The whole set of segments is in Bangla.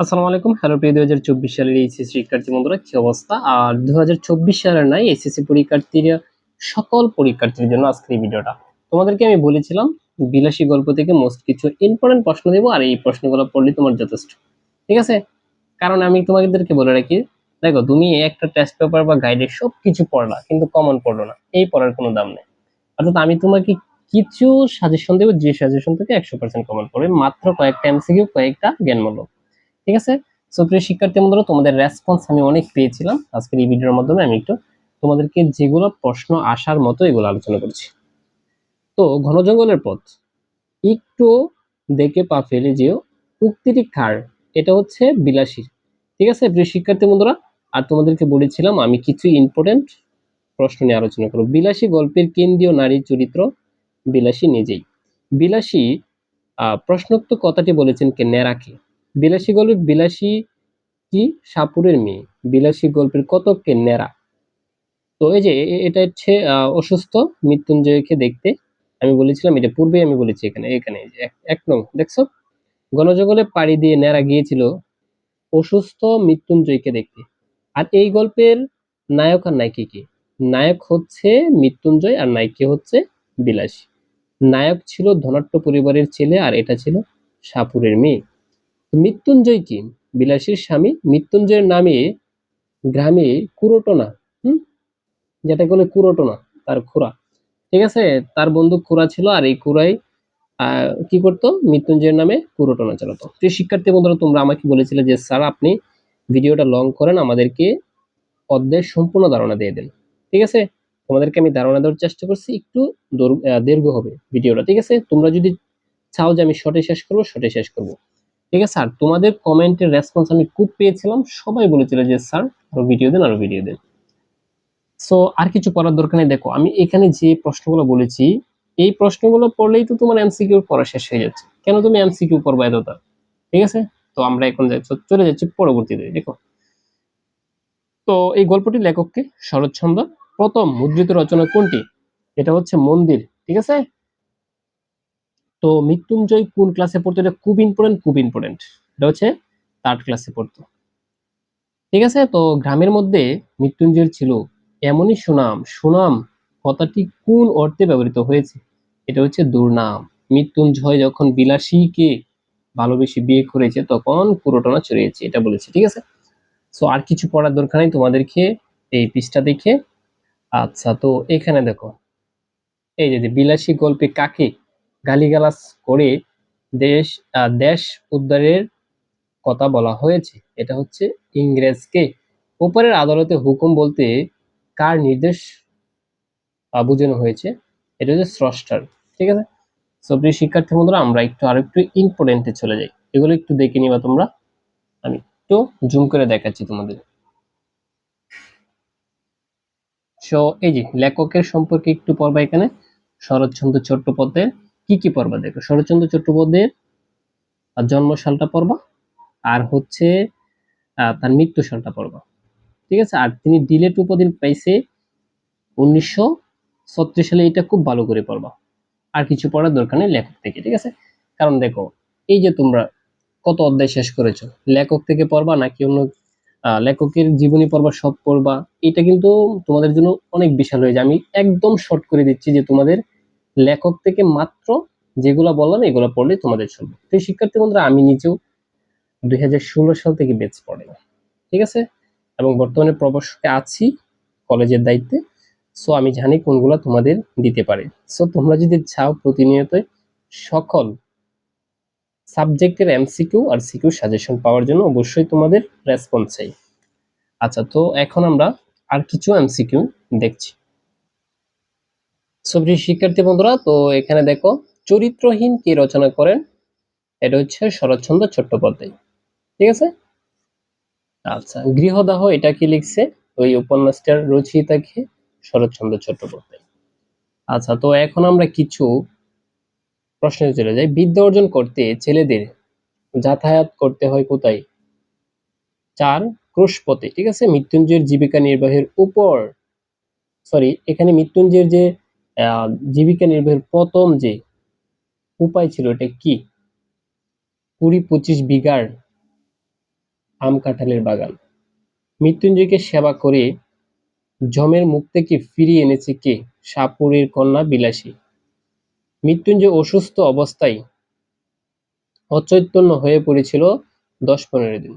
আসসালামু আলাইকুম। হ্যালো প্রিয় 2024 সালের এইচএসসি শিক্ষার্থী বন্ধুরা, কি অবস্থা? আর 2024 সালের নাই, এইচএসসি পরীক্ষার্থীরা সকল পরীক্ষার্থীর জন্য আজকের এই ভিডিওটা। তোমাদেরকে আমি বলেছিলাম বিলাসী গল্প থেকে মোস্ট কিছু ইম্পর্টেন্ট প্রশ্ন দেবো, আর এই প্রশ্নগুলো পড়লে তোমার যথেষ্ট। ঠিক আছে? কারণ আমি তোমাদেরকে বলে রাখি, দেখো তুমি একটা টেস্ট পেপার বা গাইডে সবকিছু পড়লা কিন্তু কমন পড়লো না, এই পড়ার কোনো দাম নেই। অর্থাৎ আমি তোমাকে কিছু সাজেশন দেবো, যে সাজেশন থেকে 100% কমন পড়বে, মাত্র কয়েকটা এমসিকিউ, কয়েকটা জ্ঞানমূলক। ঠিক আছে? সো প্রিয় শিক্ষার্থী বন্ধুরা, তোমাদের রেসপন্স আমি অনেক পেয়েছিলাম। আজকের এই ভিডিওর মাধ্যমে আমি একটু তোমাদেরকে যেগুলো প্রশ্ন আসার মতো এগুলো আলোচনা করছি। তো ঘন জঙ্গলের পথ একটু দেখে পা ফেলে যেও, উক্তিটি কার? এটা হচ্ছে বিলাসী। ঠিক আছে প্রিয় শিক্ষার্থী বন্ধুরা, আর তোমাদেরকে বলেছিলাম আমি কিছু ইম্পর্টেন্ট প্রশ্ন নিয়ে আলোচনা করব। বিলাসী গল্পের কেন্দ্রীয় নারী চরিত্র বিলাসী নিজেই। বিলাসী প্রশ্নোক্ত কথাটি বলেছেন কে? নেরাকে। বিলাসী গল্পের বিলাসী কি সাপুরের মেয়ে? বিলাসী গল্পের কতককে নেড়া। তো এই যে এটা হচ্ছে অসুস্থ মৃত্যুঞ্জয়কে দেখতে, আমি বলেছিলাম এটা পূর্বে আমি বলেছি। এখানে এখানে এই যে এক নং দেখছো, গণজঙ্গলে পাড়ি দিয়ে নেড়া গিয়েছিল অসুস্থ মৃত্যুঞ্জয়কে দেখতে। আর এই গল্পের নায়ক আর নায়িকা কি? নায়ক হচ্ছে মৃত্যুঞ্জয় আর নায়িকা হচ্ছে বিলাসী। নায়ক ছিল ধনাঢ্য পরিবারের ছেলে আর এটা ছিল সাপুরের মেয়ে। মৃত্যুঞ্জয় কি? বিলাসীর স্বামী। মৃত্যুঞ্জয়ের নামে গ্রামে কুরোটনা, হুম, যেটা বলে কুরোটনা, তার খুড়া। ঠিক আছে? তার বন্ধু খুড়া ছিল, আর এই খুড়াই কি করতো? মৃত্যুঞ্জয়ের নামে কুরোটনা চালাতো। প্রিয় শিক্ষার্থী বন্ধুরা, তোমরা আমাকে বলেছিলে যে স্যার আপনি ভিডিওটা লং করেন, আমাদেরকে অধ্যায়ের সম্পূর্ণ ধারণা দিয়ে দেন। ঠিক আছে? তোমাদেরকে আমি ধারণা দেওয়ার চেষ্টা করছি, একটু দীর্ঘ হবে ভিডিওটা। ঠিক আছে? তোমরা যদি চাও যে আমি শর্টে শেষ করবো, শর্টে শেষ করবো। ঠিক আছে? আর তোমাদের কমেন্টের রেসপন্স আমি খুব পেয়েছিলাম, সবাই বলেছিল যে স্যার আরো ভিডিও দেন, আরো ভিডিও দেন। সো আর কিছু করার দরকার নেই। দেখো আমি এখানে যে প্রশ্নগুলো বলেছি, এই প্রশ্নগুলো পড়লেই তো তোমার এমসিকিউ পড়া শেষ হয়ে যাচ্ছে। কেন তুমি এমসিকিউ পড়বা এতটা? ঠিক আছে? তো আমরা এখন চলে যাচ্ছি পরবর্তীতে। দেখো, তো এই গল্পটির লেখককে? শরৎচন্দ্র। প্রথম মুদ্রিত রচনা কোনটি? এটা হচ্ছে মন্দির। ঠিক আছে? তো মৃত্যুঞ্জয় কোন ক্লাসে পড়তো? এটা খুব ইম্পর্টেন্ট, খুব ইম্পর্টেন্ট। এটা হচ্ছে 3rd ক্লাসে পড়তো। ঠিক আছে? তো গ্রামের মধ্যে মৃত্যুঞ্জয়ের ছিল এমনই সুনাম। সুনাম কথাটি কোন অর্থে ব্যবহৃত হয়েছে? এটা হচ্ছে দুর্নাম। মৃত্যুঞ্জয় যখন বিলাসীকে ভালোবেসে বিয়ে করেছে তখন কুরোটনা ছড়িয়েছে, এটা বলেছে। ঠিক আছে? সো আর কিছু পড়ার দরকার নেই তোমাদেরকে এই পৃষ্ঠা দেখে। আচ্ছা, তো এখানে দেখো, এই যে বিলাসী গল্পে কাকে গালিগালাজ করে দেশ দেশ উদ্ধারের কথা বলা হয়েছে? এটা হচ্ছে ইংরেজকে। উপরের আদালতে হুকুম বলতে কার নির্দেশ বোঝানো হয়েছে? এটা হচ্ছে স্রষ্টার। ঠিক আছে? সো প্রিয় শিক্ষার্থী বন্ধুরা, আমরা একটু আরেকটু ইম্পর্টেন্টে চলে যাই, এগুলো একটু দেখে নিবা তোমরা। আমি একটু জুম করে দেখাচ্ছি তোমাদের। সো এই যে লেখকের সম্পর্কে একটু পড়বা। এখানে শরৎচন্দ্র চট্টোপাধ্যায়ের কি কি পড়বা? দেখো, শরৎচন্দ্র চট্টোপাধ্যায়ের জন্মসালটা পড়বা, আর হচ্ছে তার মৃত্যু সালটা পড়বা। ঠিক আছে? আর তিনি ডিলেট উপাধি পাইছে 1936 সালে, এটা খুব ভালো করে পড়বা। আর কিছু পড়ার দরকার নেই লেখক থেকে। ঠিক আছে? কারণ দেখো, এই যে তোমরা কত অধ্যায় শেষ করেছো, লেখক থেকে পড়বা নাকি অন্য লেখকের জীবনী পড়বা, সব পড়বা, এটা কিন্তু তোমাদের জন্য অনেক বিশাল হয়ে যায়। আমি একদম শর্ট করে দিচ্ছি যে তোমাদের লেখক থেকে মাত্র যেগুলা বললাম এগুলো পড়লে তোমাদের চলবে। তো শিক্ষার্থী বন্ধুরা, আমি নিজেও 2016 সাল থেকে ব্যাচ পড়ে, ঠিক আছে, এবং বর্তমানে প্রভাষকে আছি কলেজের দায়িত্বে। সো আমি জানি কোনগুলো তোমাদের দিতে পারে। সো তোমরা যদি চাও প্রতিনিয়ত সকল সাবজেক্টের এমসিকিউ আর সিকিউ সাজেশন পাওয়ার জন্য অবশ্যই তোমাদের রেসপন্স চাই। আচ্ছা, তো এখন আমরা আর কিছু এমসিকিউ দেখছি। সো প্রিয় শিক্ষার্থী বন্ধুরা, তো এখানে দেখো, চরিত্রহীন কে রচনা করেন? এটা হচ্ছে শরৎচন্দ্র চট্টোপাধ্যায়। ঠিক আছে? আচ্ছা, গৃহদাহ এটা কি লিখছে? ওই উপন্যাসটার রচয়িতা কে? শরৎচন্দ্র চট্টোপাধ্যায়। আচ্ছা, তো এখন আমরা কিছু প্রশ্নে চলে যাই। বিদ্যা অর্জন করতে ছেলেদের যাতায়াত করতে হয় কোথায়? 4 ক্রুশপথে। ঠিক আছে? মৃত্যুঞ্জয়ের জীবিকা নির্বাহের উপর, সরি, এখানে মৃত্যুঞ্জয়ের যে জীবিকা নির্বাহের প্রথম যে উপায় ছিল এটা কি? 20-25 বিঘার আম কাঁঠালের বাগান। মৃত্যুঞ্জয়কে সেবা করে যমের মুখ থেকে ফিরিয়ে এনেছে কে? সাপুড়ের কন্যা বিলাসী। মৃত্যুঞ্জয় অসুস্থ অবস্থায় অচৈতন্য হয়ে পড়েছিল 10-15 দিন।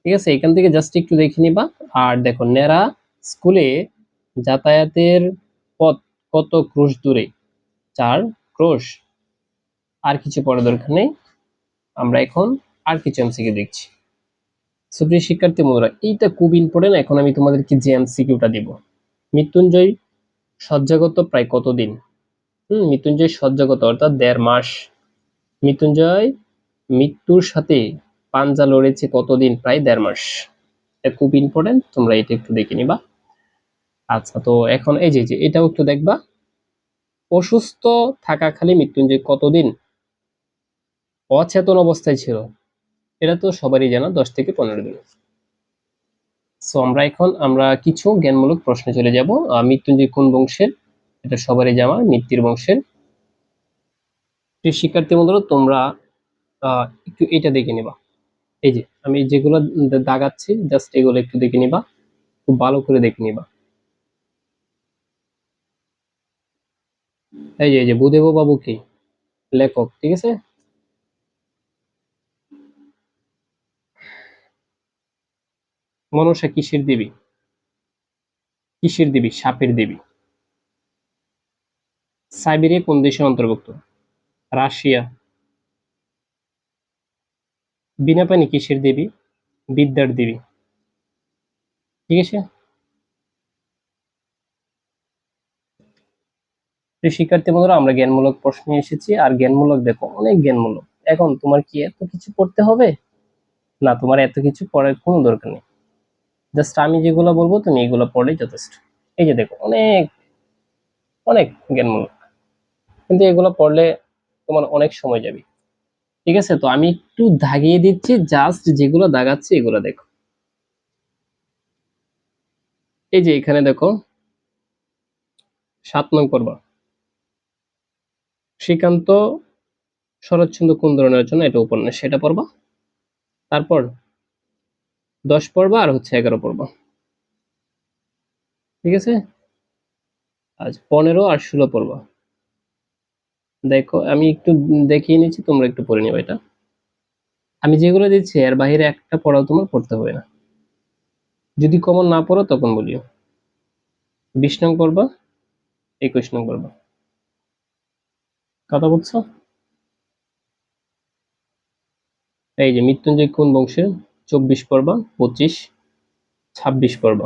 ঠিক আছে, এখান থেকে জাস্ট একটু দেখে নিবা। আর দেখো, নেরা স্কুলে যাতায়াতের পথ কত ক্রোশ দূরে? 4 ক্রোশ। আর কিছু পড়ার দরকার নেই, আমরা এখন আর কিছু এমসিকিউ দেখছি। সুপ্রিয় শিক্ষার্থী বন্ধুরা, এইটা খুব ইম্পর্টেন্ট। এখন আমি তোমাদেরকে যে এমসিকিউটা দিব, মৃত্যুঞ্জয় শয্যাগত প্রায় কতদিন? মৃত্যুঞ্জয় শয্যাগত অর্থাৎ 1.5 মাস। মৃত্যুঞ্জয় মৃত্যুর সাথে পাঞ্জা লড়েছে কতদিন? প্রায় 1.5 মাস। এটা খুব ইম্পর্টেন্ট, তোমরা এটা একটু দেখে নিবা। আচ্ছা, তো এখন এই যে এটাও একটু দেখবা। অসুস্থ থাকাকালে মৃত্যুঞ্জয় কতদিন অচেতন অবস্থায় ছিল? এটা তো সবারই জানা, 10 থেকে 15 দিন। সো আমরা কিছু জ্ঞানমূলক প্রশ্নে চলে যাব। মৃত্যুঞ্জয় কোন বংশের? এটা সবারই জানা, মিত্তির বংশের। প্রিয় শিক্ষার্থী বন্ধুরা, তোমরা একটু এটা দেখে নিবা। এই যে আমি যেগুলো দাগাচ্ছি, জাস্ট এগুলো একটু দেখে নিবা, খুব ভালো করে দেখে নিবা। এই যে ভূদেব বাবু কি? লেখক, ঠিক আছে। মনসা কিসের দেবী? কিসের দেবী? সাপের দেবী। সাইবেরিয়া কোন দেশের অন্তর্ভুক্ত? রাশিয়া। বিনাপানি কিসের দেবী? বিদ্যার দেবী, ঠিক আছে। শিক্ষার্থী বন্ধুরা, আমরা জ্ঞানমূলক প্রশ্নে এসেছি। আর জ্ঞানমূলক দেখো, অনেক জ্ঞানমূলক। এখন তোমার কি এত কিছু পড়তে হবে? না, তোমার এত কিছু পড়ার কোনো দরকার নেই। জাস্ট আমি যেগুলো বলবো তুমি এগুলো পড়লেই যথেষ্ট। এই যে দেখো, অনেক অনেক জ্ঞানমূলক, কিন্তু এগুলো পড়লে তোমার অনেক সময় যাবে। ঠিক আছে, তো আমি একটু দাগিয়ে দিচ্ছি, জাস্ট যেগুলো দাগাচ্ছি এগুলো দেখো। এই যে এখানে দেখো, 7 নং পর্ব, শ্রীকান্ত শরৎচন্দ্র কোন ধরনের রচনা? এটা উপন্যাস, সেটা পড়বা। তারপর 10 পর্ব আর হচ্ছে 11 পর্ব, ঠিক আছে। আজ 15 আর 16 পর্ব দেখো। আমি একটু দেখিয়ে নিচ্ছি, তোমরা একটু পড়ে নিও। এটা আমি যেগুলো দিচ্ছি এর বাইরে একটা পড়াও তোমার পড়তে হবে না। যদি কমন না পড়ো তখন বলিও। 20 নং পর্ব, 21 নং পর্ব, কথা বলছো। এই যে মৃত্যুঞ্জয় কোন বংশের? 24 পর্ব, 25, 26 পর্ব,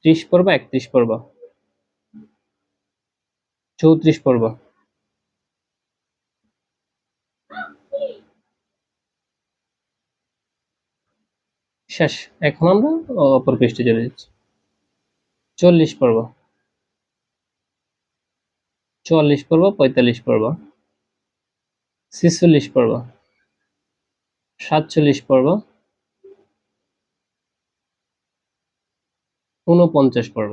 30 পর্ব, 31 পর্ব, 34 পর্ব। শেষ। এখন আমরা অপর পৃষ্ঠে চলে যাচ্ছি। 40 পর্ব, 44 পর্ব, 45 পর্ব, 46 পর্ব, 47 পর্ব, 49 পর্ব,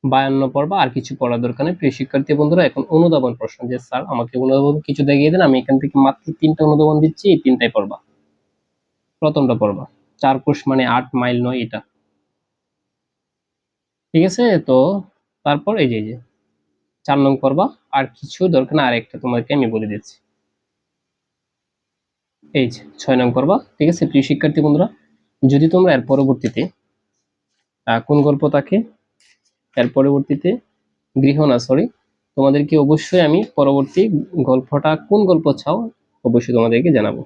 52 পর্ব। আর কিছু পড়ার দরকার নেই। প্রিয় শিক্ষার্থী বন্ধুরা, এখন অনুধাবন প্রশ্ন, যে স্যার আমাকে অনুধাবন কিছু দেখিয়ে দেন। আমি এখান থেকে মাত্র 3টা অনুধাবন দিচ্ছি, এই 3টাই পড়বা। প্রথমটা পড়বা, 4 কোষ মানে 8 মাইল নয়, এটা, ঠিক আছে। তো তারপর এই যে 4 নং পড়বা। আর কিছু দরকার না, আরেকটা তোমাকে আমি বলে দিচ্ছি। এই যে 6 নং পড়বা, ঠিক আছে। প্রিয় শিক্ষার্থী বন্ধুরা, যদি তোমরা এর পরবর্তীতে কোন গল্প থাকে, এর পরবর্তীতে গৃহ না, সরি, তোমাদেরকে অবশ্যই আমি পরবর্তী গল্পটা কোন গল্প চাও অবশ্যই তোমাদেরকে জানাবো।